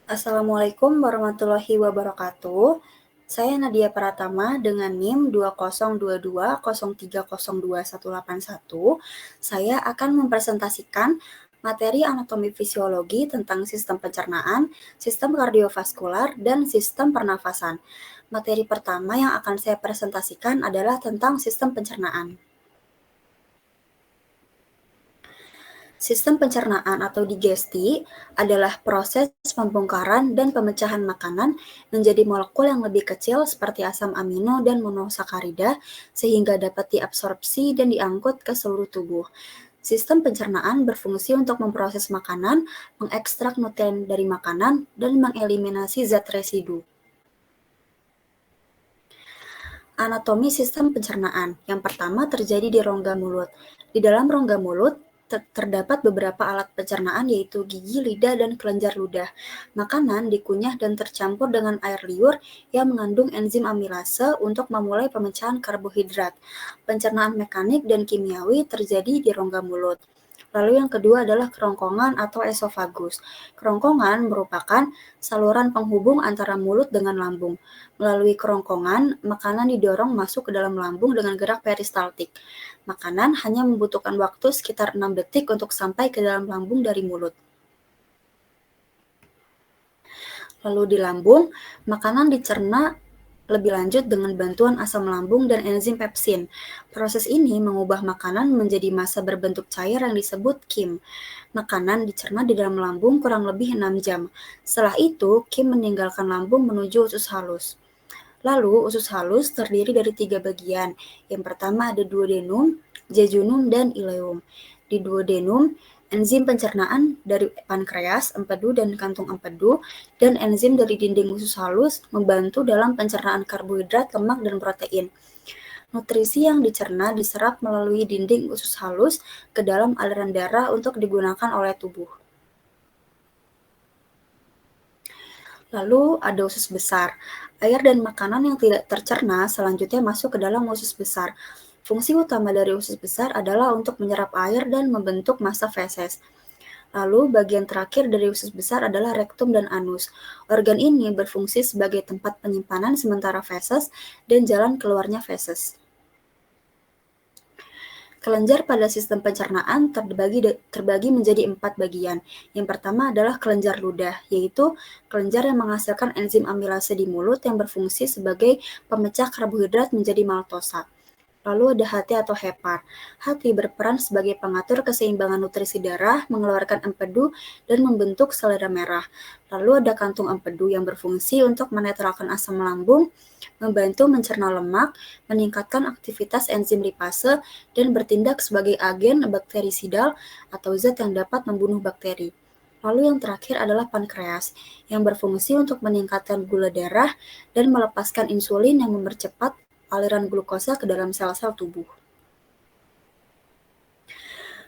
Assalamualaikum warahmatullahi wabarakatuh. Saya Nadia Pratama dengan NIM 202203021181. Saya akan mempresentasikan materi anatomi fisiologi tentang sistem pencernaan, sistem kardiovaskular, dan sistem pernafasan. Materi pertama yang akan saya presentasikan adalah tentang sistem pencernaan. Sistem pencernaan atau digesti adalah proses pembongkaran dan pemecahan makanan menjadi molekul yang lebih kecil seperti asam amino dan monosakarida sehingga dapat diabsorpsi dan diangkut ke seluruh tubuh. Sistem pencernaan berfungsi untuk memproses makanan, mengekstrak nutrien dari makanan, dan mengeliminasi zat residu. Anatomi sistem pencernaan. Yang pertama terjadi di rongga mulut. Di dalam rongga mulut terdapat beberapa alat pencernaan yaitu gigi, lidah, dan kelenjar ludah. Makanan dikunyah dan tercampur dengan air liur yang mengandung enzim amilase untuk memulai pemecahan karbohidrat. Pencernaan mekanik dan kimiawi terjadi di rongga mulut. Lalu yang kedua adalah kerongkongan atau esofagus. Kerongkongan merupakan saluran penghubung antara mulut dengan lambung. Melalui kerongkongan, makanan didorong masuk ke dalam lambung dengan gerak peristaltik. Makanan hanya membutuhkan waktu sekitar 6 detik untuk sampai ke dalam lambung dari mulut. Lalu di lambung, makanan dicerna lebih lanjut dengan bantuan asam lambung dan enzim pepsin. Proses ini mengubah makanan menjadi massa berbentuk cair yang disebut kim. Makanan dicerna di dalam lambung kurang lebih 6 jam. Setelah itu, kim meninggalkan lambung menuju usus halus. Lalu, usus halus terdiri dari 3 bagian. Yang pertama ada duodenum, jejunum, dan ileum. Di duodenum, enzim pencernaan dari pankreas, empedu, dan kantung empedu, dan enzim dari dinding usus halus membantu dalam pencernaan karbohidrat, lemak, dan protein. Nutrisi yang dicerna diserap melalui dinding usus halus ke dalam aliran darah untuk digunakan oleh tubuh. Lalu ada usus besar. Air dan makanan yang tidak tercerna selanjutnya masuk ke dalam usus besar. Fungsi utama dari usus besar adalah untuk menyerap air dan membentuk massa feses. Lalu bagian terakhir dari usus besar adalah rektum dan anus. Organ ini berfungsi sebagai tempat penyimpanan sementara feses dan jalan keluarnya feses. Kelenjar pada sistem pencernaan terbagi menjadi 4 bagian. Yang pertama adalah kelenjar ludah, yaitu kelenjar yang menghasilkan enzim amilase di mulut yang berfungsi sebagai pemecah karbohidrat menjadi maltosa. Lalu ada hati atau hepar. Hati berperan sebagai pengatur keseimbangan nutrisi darah, mengeluarkan empedu, dan membentuk sel darah merah. Lalu ada kantung empedu yang berfungsi untuk menetralkan asam lambung, membantu mencerna lemak, meningkatkan aktivitas enzim lipase, dan bertindak sebagai agen bakterisidal atau zat yang dapat membunuh bakteri. Lalu yang terakhir adalah pankreas, yang berfungsi untuk meningkatkan gula darah dan melepaskan insulin yang mempercepat aliran glukosa ke dalam sel-sel tubuh.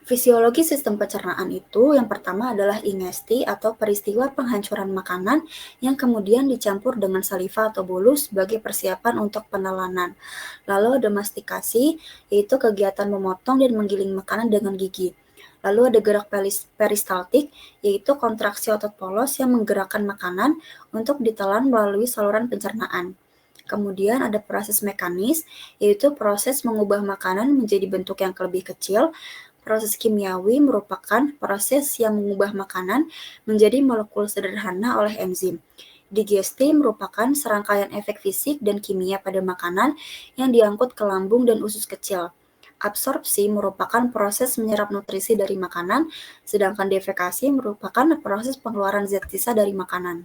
Fisiologi sistem pencernaan itu yang pertama adalah ingesti atau peristiwa penghancuran makanan yang kemudian dicampur dengan saliva atau bolus sebagai persiapan untuk penelanan. Lalu ada mastikasi, yaitu kegiatan memotong dan menggiling makanan dengan gigi. Lalu ada gerak peristaltik, yaitu kontraksi otot polos yang menggerakkan makanan untuk ditelan melalui saluran pencernaan. Kemudian ada proses mekanis, yaitu proses mengubah makanan menjadi bentuk yang lebih kecil. Proses kimiawi merupakan proses yang mengubah makanan menjadi molekul sederhana oleh enzim. Digesti merupakan serangkaian efek fisik dan kimia pada makanan yang diangkut ke lambung dan usus kecil. Absorpsi merupakan proses menyerap nutrisi dari makanan, sedangkan defekasi merupakan proses pengeluaran zat sisa dari makanan.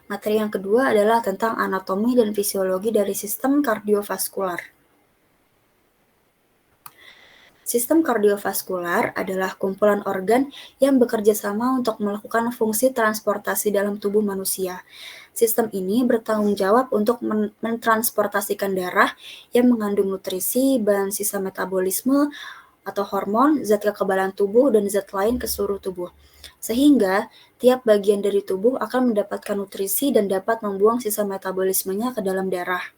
Materi yang kedua adalah tentang anatomi dan fisiologi dari sistem kardiovaskular. Sistem kardiovaskular adalah kumpulan organ yang bekerja sama untuk melakukan fungsi transportasi dalam tubuh manusia. Sistem ini bertanggung jawab untuk mentransportasikan darah yang mengandung nutrisi, bahan sisa metabolisme atau hormon, zat kekebalan tubuh, dan zat lain ke seluruh tubuh. Sehingga tiap bagian dari tubuh akan mendapatkan nutrisi dan dapat membuang sisa metabolismenya ke dalam darah.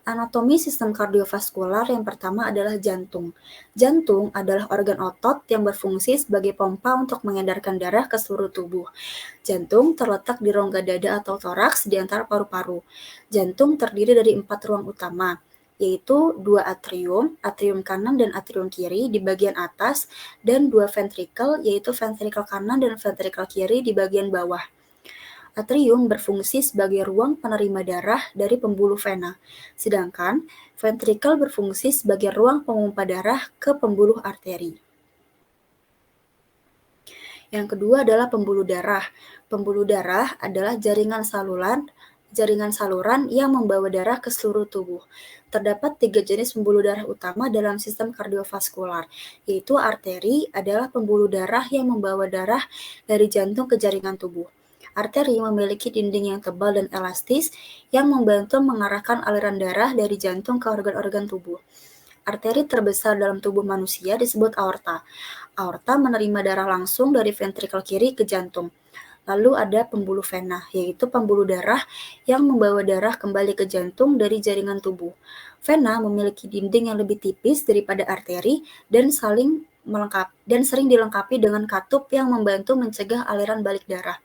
Anatomi sistem kardiovaskular yang pertama adalah jantung. Jantung adalah organ otot yang berfungsi sebagai pompa untuk mengedarkan darah ke seluruh tubuh. Jantung terletak di rongga dada atau toraks di antara paru-paru. Jantung terdiri dari 4 ruang utama, yaitu 2 atrium, atrium kanan dan atrium kiri di bagian atas, dan 2 ventrikel, yaitu ventrikel kanan dan ventrikel kiri di bagian bawah. Atrium berfungsi sebagai ruang penerima darah dari pembuluh vena, sedangkan ventrikel berfungsi sebagai ruang pemompa darah ke pembuluh arteri. Yang kedua adalah pembuluh darah. Pembuluh darah adalah jaringan saluran yang membawa darah ke seluruh tubuh. Terdapat 3 jenis pembuluh darah utama dalam sistem kardiovaskular, yaitu arteri adalah pembuluh darah yang membawa darah dari jantung ke jaringan tubuh. Arteri memiliki dinding yang tebal dan elastis yang membantu mengarahkan aliran darah dari jantung ke organ-organ tubuh. Arteri terbesar dalam tubuh manusia disebut aorta. Aorta menerima darah langsung dari ventrikel kiri ke jantung. Lalu ada pembuluh vena, yaitu pembuluh darah yang membawa darah kembali ke jantung dari jaringan tubuh. Vena memiliki dinding yang lebih tipis daripada arteri dan sering dilengkapi dengan katup yang membantu mencegah aliran balik darah.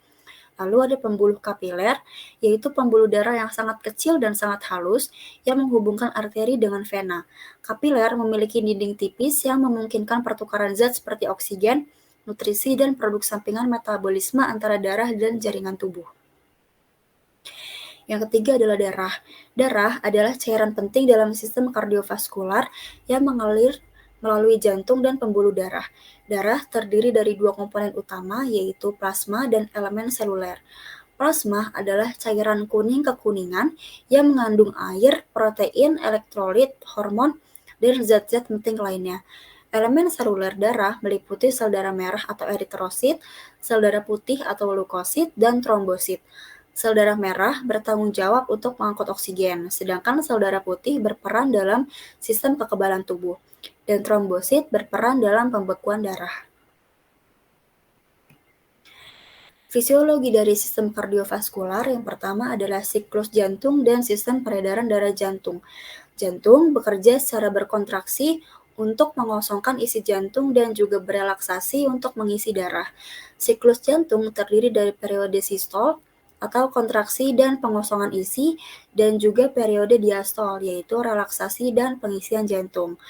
Lalu ada pembuluh kapiler, yaitu pembuluh darah yang sangat kecil dan sangat halus yang menghubungkan arteri dengan vena. Kapiler memiliki dinding tipis yang memungkinkan pertukaran zat seperti oksigen, nutrisi, dan produk sampingan metabolisme antara darah dan jaringan tubuh. Yang ketiga adalah darah. Darah adalah cairan penting dalam sistem kardiovaskular yang mengalir melalui jantung dan pembuluh darah. Darah terdiri dari 2 komponen utama, yaitu plasma dan elemen seluler. Plasma adalah cairan kuning kekuningan yang mengandung air, protein, elektrolit, hormon, dan zat-zat penting lainnya. Elemen seluler darah meliputi sel darah merah atau eritrosit, sel darah putih atau leukosit, dan trombosit. Sel darah merah bertanggung jawab untuk mengangkut oksigen, sedangkan sel darah putih berperan dalam sistem kekebalan tubuh, dan trombosit berperan dalam pembekuan darah. Fisiologi dari sistem kardiovaskular yang pertama adalah siklus jantung dan sistem peredaran darah jantung. Jantung bekerja secara berkontraksi untuk mengosongkan isi jantung dan juga berelaksasi untuk mengisi darah. Siklus jantung terdiri dari periode sistol atau kontraksi dan pengosongan isi, dan juga periode diastol, yaitu relaksasi dan pengisian jantung.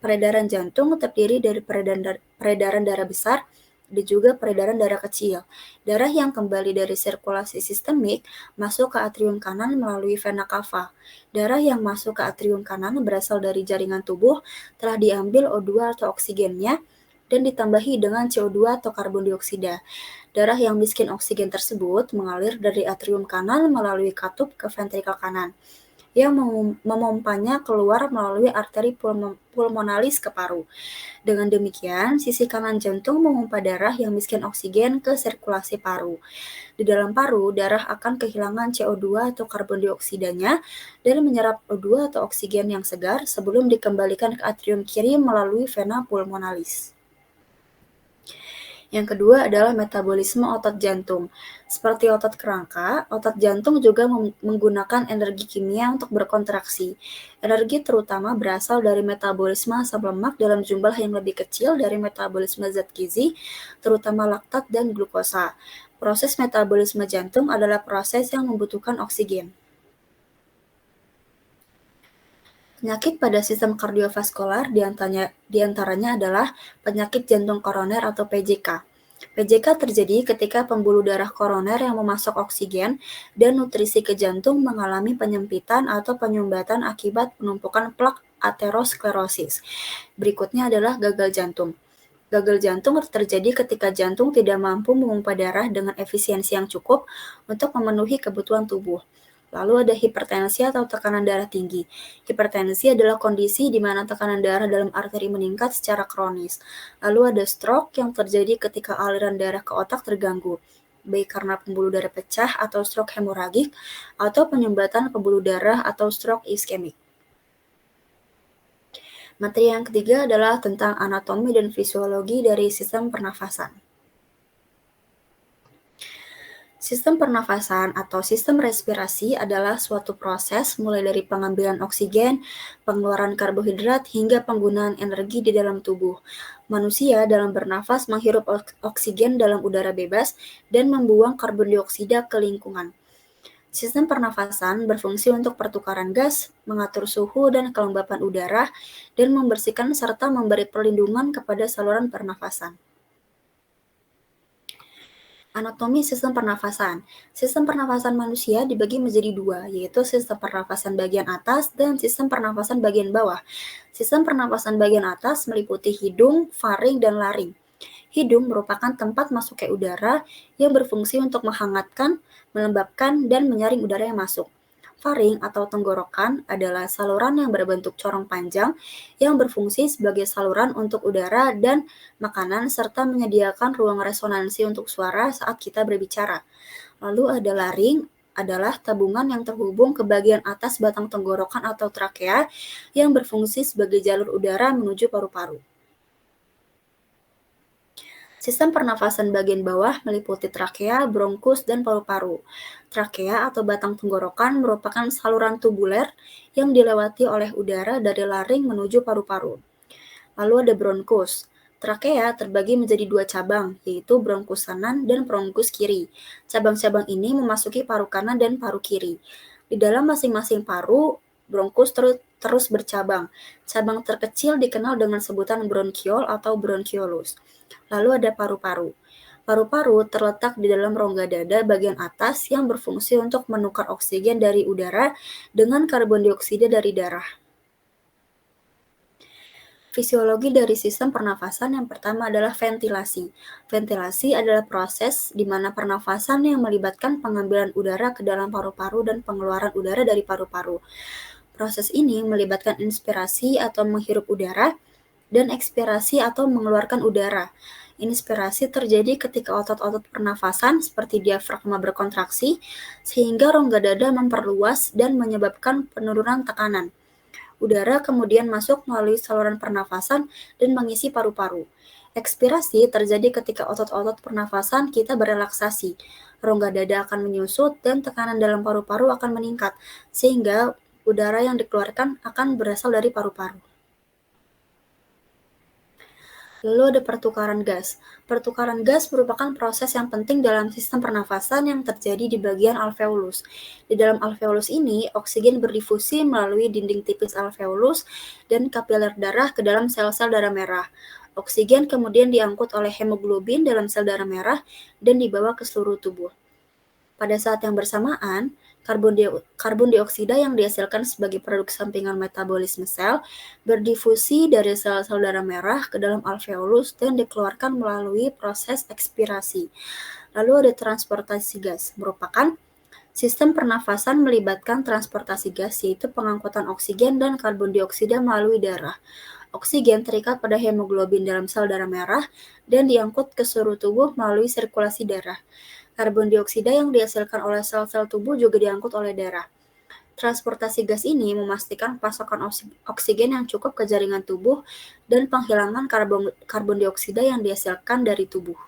Peredaran jantung terdiri dari peredaran darah besar dan juga peredaran darah kecil. Darah yang kembali dari sirkulasi sistemik masuk ke atrium kanan melalui vena cava. Darah yang masuk ke atrium kanan berasal dari jaringan tubuh telah diambil O2 atau oksigennya dan ditambahi dengan CO2 atau karbon dioksida. Darah yang miskin oksigen tersebut mengalir dari atrium kanan melalui katup ke ventrikel kanan, yang memompanya keluar melalui arteri pulmonalis ke paru. Dengan demikian, sisi kanan jantung memompa darah yang miskin oksigen ke sirkulasi paru. Di dalam paru, darah akan kehilangan CO2 atau karbon dioksidanya dan menyerap O2 atau oksigen yang segar sebelum dikembalikan ke atrium kiri melalui vena pulmonalis. Yang kedua adalah metabolisme otot jantung. Seperti otot kerangka, otot jantung juga menggunakan energi kimia untuk berkontraksi. Energi terutama berasal dari metabolisme asam lemak dalam jumlah yang lebih kecil dari metabolisme zat gizi, terutama laktat dan glukosa. Proses metabolisme jantung adalah proses yang membutuhkan oksigen. Penyakit pada sistem kardiovaskular diantaranya adalah penyakit jantung koroner atau PJK. PJK terjadi ketika pembuluh darah koroner yang memasok oksigen dan nutrisi ke jantung mengalami penyempitan atau penyumbatan akibat penumpukan plak aterosklerosis. Berikutnya adalah gagal jantung. Gagal jantung terjadi ketika jantung tidak mampu memompa darah dengan efisiensi yang cukup untuk memenuhi kebutuhan tubuh. Lalu ada hipertensi atau tekanan darah tinggi. Hipertensi adalah kondisi di mana tekanan darah dalam arteri meningkat secara kronis. Lalu ada stroke yang terjadi ketika aliran darah ke otak terganggu, baik karena pembuluh darah pecah atau stroke hemoragik, atau penyumbatan pembuluh darah atau stroke iskemik. Materi yang ketiga adalah tentang anatomi dan fisiologi dari sistem pernafasan. Sistem pernafasan atau sistem respirasi adalah suatu proses mulai dari pengambilan oksigen, pengeluaran karbohidrat, hingga penggunaan energi di dalam tubuh. Manusia dalam bernafas menghirup oksigen dalam udara bebas dan membuang karbon dioksida ke lingkungan. Sistem pernafasan berfungsi untuk pertukaran gas, mengatur suhu dan kelembapan udara, dan membersihkan serta memberi perlindungan kepada saluran pernafasan. Anatomi sistem pernafasan. Sistem pernafasan manusia dibagi menjadi dua, yaitu sistem pernafasan bagian atas dan sistem pernafasan bagian bawah. Sistem pernafasan bagian atas meliputi hidung, faring, dan laring. Hidung merupakan tempat masuknya udara yang berfungsi untuk menghangatkan, melembabkan, dan menyaring udara yang masuk. Faring atau tenggorokan adalah saluran yang berbentuk corong panjang yang berfungsi sebagai saluran untuk udara dan makanan serta menyediakan ruang resonansi untuk suara saat kita berbicara. Lalu ada laring, adalah tabungan yang terhubung ke bagian atas batang tenggorokan atau trakea yang berfungsi sebagai jalur udara menuju paru-paru. Sistem pernafasan bagian bawah meliputi trakea, bronkus, dan paru-paru. Trakea atau batang tenggorokan merupakan saluran tubuler yang dilewati oleh udara dari laring menuju paru-paru. Lalu ada bronkus. Trakea terbagi menjadi dua cabang, yaitu bronkus kanan dan bronkus kiri. Cabang-cabang ini memasuki paru kanan dan paru kiri. Di dalam masing-masing paru, bronkus terus bercabang. Cabang terkecil dikenal dengan sebutan bronkiol atau bronkiolus. Lalu ada paru-paru. Paru-paru terletak di dalam rongga dada bagian atas yang berfungsi untuk menukar oksigen dari udara dengan karbon dioksida dari darah. Fisiologi dari sistem pernafasan yang pertama adalah ventilasi. Ventilasi adalah proses di mana pernafasan yang melibatkan pengambilan udara ke dalam paru-paru dan pengeluaran udara dari paru-paru. Proses ini melibatkan inspirasi atau menghirup udara dan ekspirasi atau mengeluarkan udara. Inspirasi terjadi ketika otot-otot pernafasan seperti diafragma berkontraksi sehingga rongga dada memperluas dan menyebabkan penurunan tekanan. Udara kemudian masuk melalui saluran pernafasan dan mengisi paru-paru. Ekspirasi terjadi ketika otot-otot pernafasan kita berelaksasi. Rongga dada akan menyusut dan tekanan dalam paru-paru akan meningkat, sehingga udara yang dikeluarkan akan berasal dari paru-paru. Lalu ada pertukaran gas. Pertukaran gas merupakan proses yang penting dalam sistem pernafasan yang terjadi di bagian alveolus. Di dalam alveolus ini, oksigen berdifusi melalui dinding tipis alveolus dan kapiler darah ke dalam sel-sel darah merah. Oksigen kemudian diangkut oleh hemoglobin dalam sel darah merah dan dibawa ke seluruh tubuh. Pada saat yang bersamaan, karbon dioksida yang dihasilkan sebagai produk sampingan metabolisme sel berdifusi dari sel-sel darah merah ke dalam alveolus dan dikeluarkan melalui proses ekspirasi. Lalu ada transportasi gas, merupakan sistem pernafasan melibatkan transportasi gas, yaitu pengangkutan oksigen dan karbon dioksida melalui darah. Oksigen terikat pada hemoglobin dalam sel darah merah dan diangkut ke seluruh tubuh melalui sirkulasi darah. Karbon dioksida yang dihasilkan oleh sel-sel tubuh juga diangkut oleh darah. Transportasi gas ini memastikan pasokan oksigen yang cukup ke jaringan tubuh dan penghilangan karbon dioksida yang dihasilkan dari tubuh.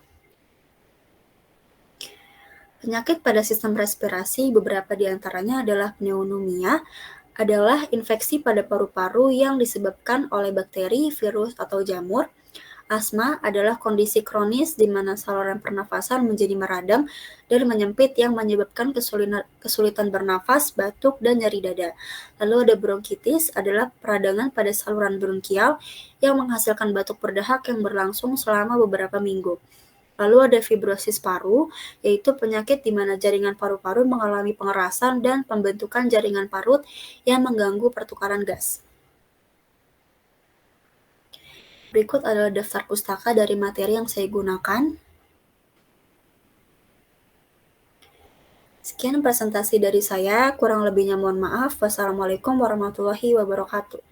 Penyakit pada sistem respirasi, beberapa di antaranya adalah pneumonia, adalah infeksi pada paru-paru yang disebabkan oleh bakteri, virus, atau jamur. Asma adalah kondisi kronis di mana saluran pernafasan menjadi meradang dan menyempit yang menyebabkan kesulitan bernafas, batuk, dan nyeri dada. Lalu ada bronkitis, adalah peradangan pada saluran bronkial yang menghasilkan batuk berdahak yang berlangsung selama beberapa minggu. Lalu ada fibrosis paru, yaitu penyakit di mana jaringan paru-paru mengalami pengerasan dan pembentukan jaringan parut yang mengganggu pertukaran gas. Berikut adalah daftar pustaka dari materi yang saya gunakan. Sekian presentasi dari saya, kurang lebihnya mohon maaf. Wassalamualaikum warahmatullahi wabarakatuh.